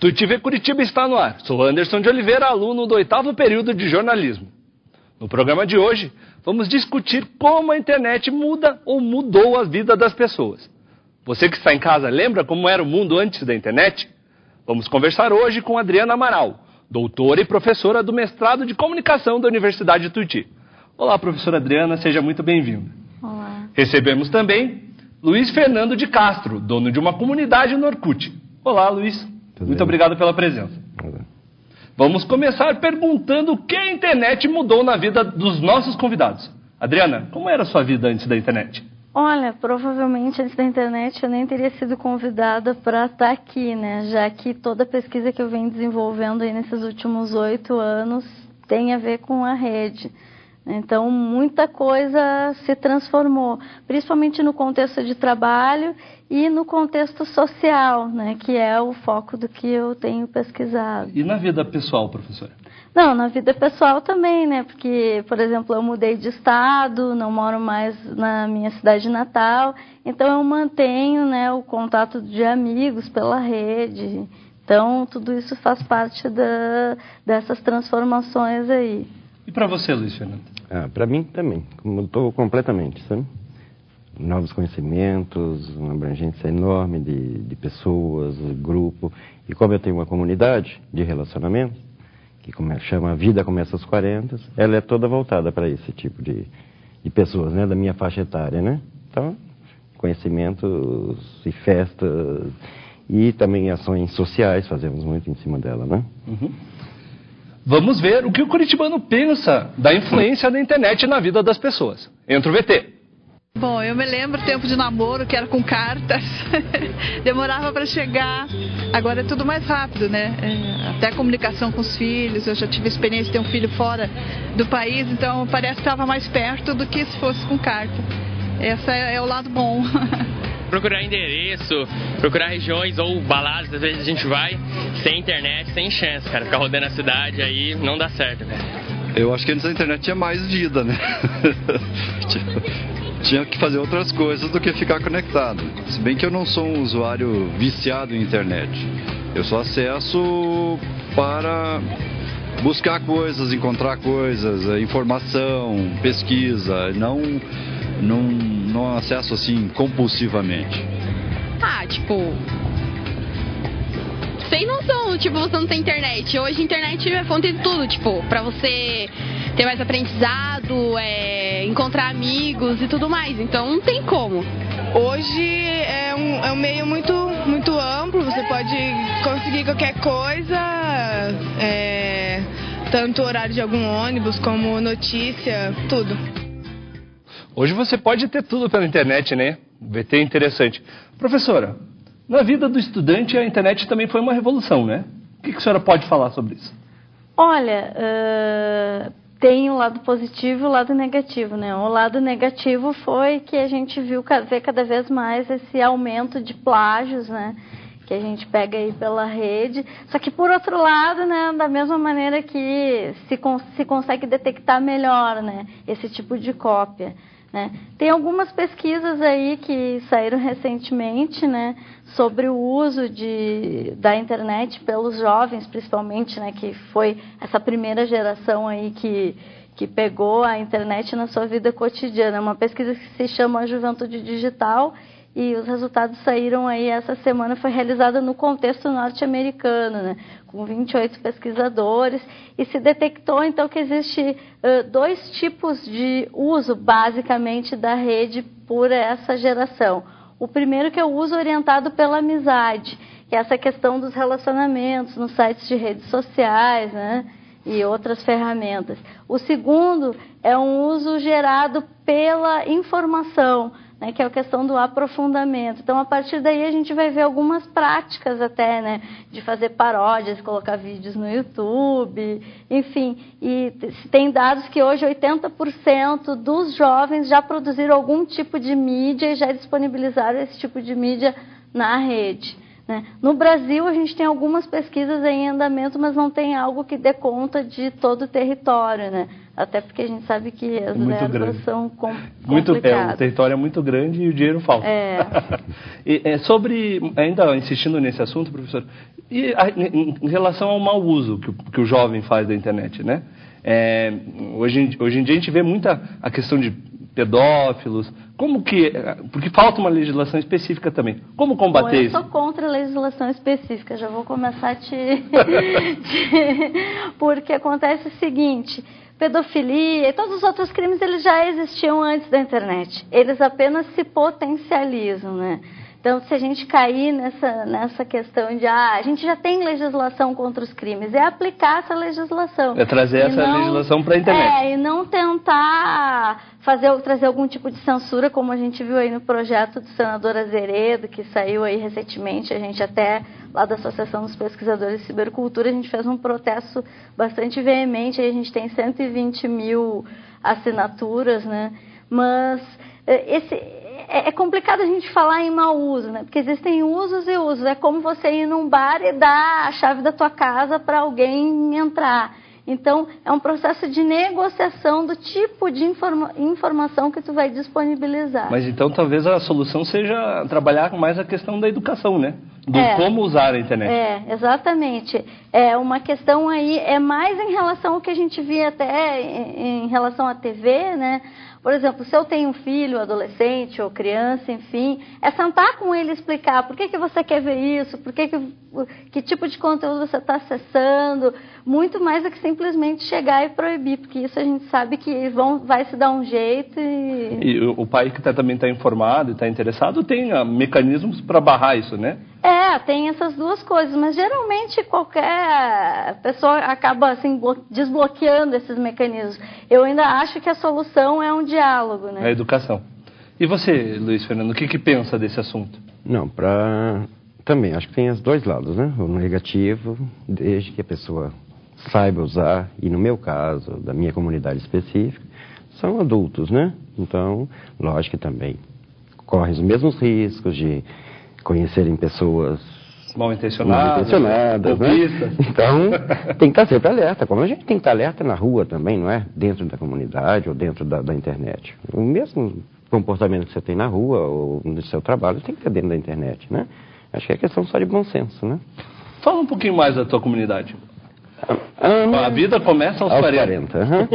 Tuti TV Curitiba está no ar. Sou Anderson de Oliveira, aluno do 8º período de jornalismo. No programa de hoje, vamos discutir como a internet muda ou mudou a vida das pessoas. Você que está em casa, lembra como era o mundo antes da internet? Vamos conversar hoje com Adriana Amaral, doutora e professora do mestrado de comunicação da Universidade Tuti. Olá, professora Adriana, seja muito bem-vinda. Olá. Recebemos também Luiz Fernando de Castro, dono de uma comunidade no Orkut. Olá, Luiz. Muito obrigado pela presença. Vamos começar perguntando o que a internet mudou na vida dos nossos convidados. Adriana, como era a sua vida antes da internet? Olha, provavelmente antes da internet eu nem teria sido convidada para estar aqui, né? Já que toda a pesquisa que eu venho desenvolvendo aí nesses últimos 8 anos tem a ver com a rede. Então, muita coisa se transformou, principalmente no contexto de trabalho e no contexto social, né, que é o foco do que eu tenho pesquisado. E na vida pessoal, professora? Não, na vida pessoal também, né, porque, por exemplo, eu mudei de estado, não moro mais na minha cidade natal, então eu mantenho, né, o contato de amigos pela rede. Então, tudo isso faz parte dessas transformações aí. E para você, Luiz Fernando? Para mim também, mudou completamente, sabe? Novos conhecimentos, uma abrangência enorme de pessoas, grupo. E como eu tenho uma comunidade de relacionamento, que chama A Vida Começa aos 40, ela é toda voltada para esse tipo de pessoas, né? Da minha faixa etária, né? Então, conhecimentos e festas e também ações sociais, fazemos muito em cima dela, né? Uhum. Vamos ver o que o curitibano pensa da influência da internet na vida das pessoas. Entra o VT. Bom, eu me lembro do tempo de namoro, que era com cartas. Demorava para chegar. Agora é tudo mais rápido, né? Até a comunicação com os filhos. Eu já tive a experiência de ter um filho fora do país, então parece que estava mais perto do que se fosse com carta. Esse é o lado bom. Procurar endereço, procurar regiões ou baladas, às vezes a gente vai sem internet, sem chance, cara. Ficar rodando a cidade aí não dá certo, velho. Eu acho que antes da internet tinha mais vida, né? Tinha que fazer outras coisas do que ficar conectado. Se bem que eu não sou um usuário viciado em internet. Eu só acesso para buscar coisas, encontrar coisas, informação, pesquisa, não acesso assim compulsivamente. Sem noção, você não tem internet. Hoje a internet é fonte de tudo, pra você ter mais aprendizado, encontrar amigos e tudo mais. Então não tem como. Hoje é um meio muito amplo, você pode conseguir qualquer coisa, tanto o horário de algum ônibus como notícia, tudo. Hoje você pode ter tudo pela internet, né? VT é interessante. Professora, na vida do estudante a internet também foi uma revolução, né? O que a senhora pode falar sobre isso? Olha, tem o lado positivo e o lado negativo, né? O lado negativo foi que a gente ver cada vez mais esse aumento de plágios, né? Que a gente pega aí pela rede. Só que, por outro lado, né, da mesma maneira que se consegue detectar melhor, né, esse tipo de cópia. Né? Tem algumas pesquisas aí que saíram recentemente, né, sobre o uso da internet pelos jovens, principalmente, né, que foi essa primeira geração aí que pegou a internet na sua vida cotidiana. Uma pesquisa que se chama Juventude Digital, e os resultados saíram aí essa semana, foi realizada no contexto norte-americano, né, com 28 pesquisadores, e se detectou então que existe 2 tipos de uso, basicamente, da rede por essa geração. O primeiro que é o uso orientado pela amizade, que é essa questão dos relacionamentos nos sites de redes sociais, né, e outras ferramentas. O segundo é um uso gerado pela informação, né, que é a questão do aprofundamento. Então, a partir daí, a gente vai ver algumas práticas até, né, de fazer paródias, colocar vídeos no YouTube, enfim. E tem dados que hoje 80% dos jovens já produziram algum tipo de mídia e já disponibilizaram esse tipo de mídia na rede. Né? No Brasil, a gente tem algumas pesquisas em andamento, mas não tem algo que dê conta de todo o território, né? Até porque a gente sabe que as verbas são complicadas. O território é muito grande e o dinheiro falta. É. Ainda insistindo nesse assunto, professor, E em relação ao mau uso que o jovem faz da internet, né? Hoje em dia a gente vê muita a questão de pedófilos, porque falta uma legislação específica também. Como combater isso? Eu sou contra a legislação específica, já vou começar porque acontece o seguinte, pedofilia e todos os outros crimes, eles já existiam antes da internet, eles apenas se potencializam, né? Então, se a gente cair nessa questão de, a gente já tem legislação contra os crimes, é aplicar essa legislação. É trazer essa legislação para a internet. E não tentar trazer algum tipo de censura, como a gente viu aí no projeto do senador Azeredo, que saiu aí recentemente, a gente até, lá da Associação dos Pesquisadores de Cibercultura, a gente fez um protesto bastante veemente, aí a gente tem 120 mil assinaturas, né? Mas é complicado a gente falar em mau uso, né? Porque existem usos e usos. É como você ir num bar e dar a chave da tua casa para alguém entrar. Então, é um processo de negociação do tipo de informação que tu vai disponibilizar. Mas então, talvez a solução seja trabalhar mais a questão da educação, né? Como usar a internet. Exatamente. É uma questão aí, é mais em relação ao que a gente via até em relação à TV, né? Por exemplo, se eu tenho um filho, adolescente ou criança, enfim, é sentar com ele e explicar por que você quer ver isso, que tipo de conteúdo você está acessando, muito mais do que simplesmente chegar e proibir, porque isso a gente sabe que vai se dar um jeito E o pai que também está informado e está interessado tem mecanismos para barrar isso, né? Tem essas duas coisas, mas geralmente qualquer pessoa acaba assim, desbloqueando esses mecanismos. Eu ainda acho que a solução é um diálogo, né? É a educação. E você, Luiz Fernando, o que pensa desse assunto? Não, também, acho que tem os dois lados, né? O negativo, desde que a pessoa saiba usar, e no meu caso, da minha comunidade específica, são adultos, né? Então, lógico que também correm os mesmos riscos de conhecerem pessoas mal intencionadas, né? Então, tem que estar sempre alerta, como a gente tem que estar alerta na rua também, não é? Dentro da comunidade ou dentro da internet. O mesmo comportamento que você tem na rua ou no seu trabalho tem que ter dentro da internet, né? Acho que é questão só de bom senso, né? Fala um pouquinho mais da tua comunidade. A vida começa aos 40.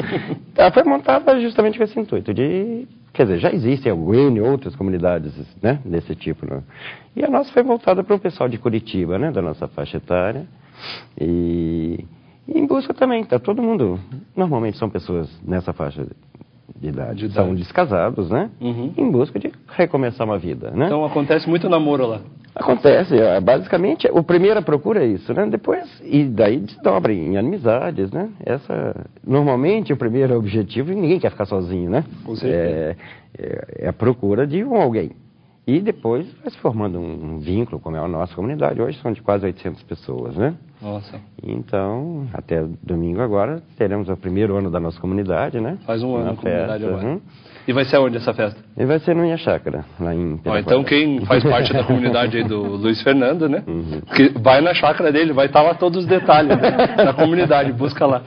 Ela foi montada justamente com esse intuito de... Quer dizer, já existem outras comunidades, né, desse tipo, né? E a nossa foi voltada para o pessoal de Curitiba, né, da nossa faixa etária. E em busca também, tá todo mundo... Normalmente são pessoas nessa faixa de idade. São descasados, né? Em busca de recomeçar uma vida, né? Então acontece muito namoro lá. Acontece, basicamente, a primeira procura é isso, né? Depois, e daí desdobra em amizades, né? Normalmente, o primeiro objetivo, ninguém quer ficar sozinho, né? Com certeza. É a procura de alguém. E depois vai se formando um vínculo, como é a nossa comunidade. Hoje são de quase 800 pessoas, né? Nossa. Então, até domingo agora, teremos o primeiro ano da nossa comunidade, né? Faz um ano a comunidade agora. E vai ser onde essa festa? E vai ser no Minha Chácara, lá em Piraquara. Então quem faz parte da comunidade aí do Luiz Fernando, né? Que vai na chácara dele, vai estar lá todos os detalhes da comunidade, busca lá.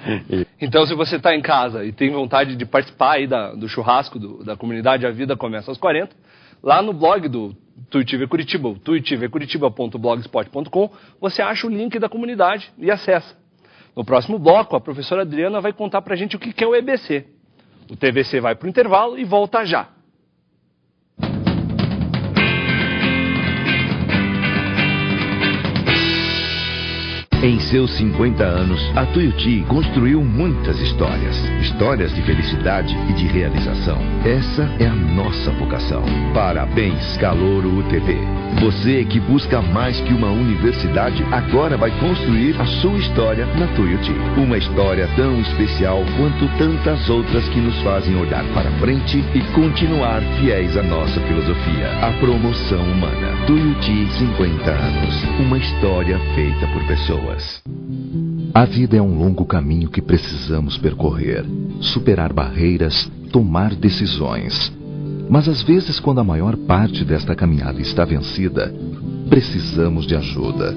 Então se você está em casa e tem vontade de participar aí do churrasco da comunidade A Vida Começa aos 40, lá no blog do Tuiuti Curitiba, tuiutivcuritiba.blogspot.com, você acha o link da comunidade e acessa. No próximo bloco, a professora Adriana vai contar pra gente o que é o EBC. O TVC vai para o intervalo e volta já. Em seus 50 anos, a Tuiuti construiu muitas histórias. Histórias de felicidade e de realização. Essa é a nossa vocação. Parabéns, Calouro UTV. Você que busca mais que uma universidade, agora vai construir a sua história na Tuiuti. Uma história tão especial quanto tantas outras que nos fazem olhar para frente e continuar fiéis à nossa filosofia. A promoção humana. Tuiuti 50 anos. Uma história feita por pessoas. A vida é um longo caminho que precisamos percorrer, superar barreiras, tomar decisões. Mas às vezes, quando a maior parte desta caminhada está vencida, precisamos de ajuda.